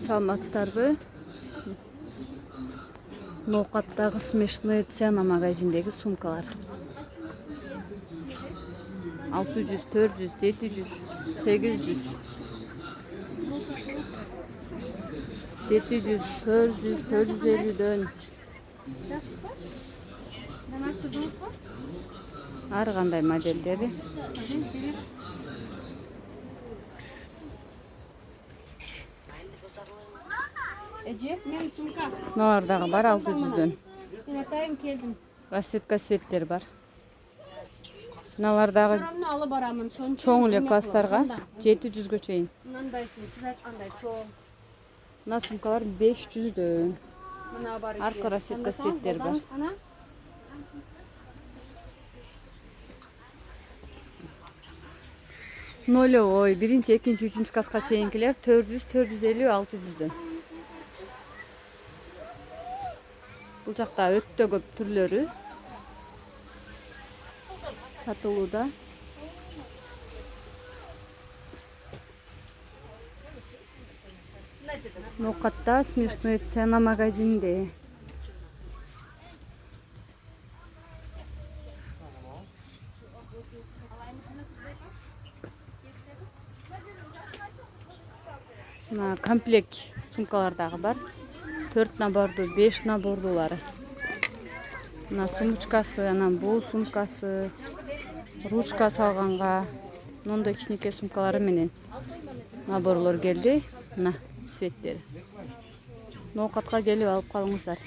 Саламатсыздарбы? Ноокаттагы смешные цена магазиндеги сумкалар. 600, 400, 700, 800. 700, 400, 450'den. Ар кандай моделдери. Мен сумка. Мыналар дагы бар 600'дөн. Мен атайын келдим. Расцветка светтер бар. Мыналар дагы Соромну алып барамын. чоң эле класстарга 700гө чейин. Мындайсың, сиз айткандай чоң. Мына сумкалар 500'дөн. Мына бар. Аркы расцветка светтер бар. Нолевой, биринчи, экинчи, үчүнчү класска чейинкилер 400, 450, 600'дөн. Бул жакта өтө көп түрлөрү сатылууда. Ноокатта смешные цена магазинде. Мына комплект сумкалар дагы бар. 4 наборду, 5 набордулары. Мына сумочкасы, анан бул сумкасы, ручка салганга, мондой кичинекей сумкалары менен наборлор келди. Мына светтери. Ноокатка келип алып калыңыздар.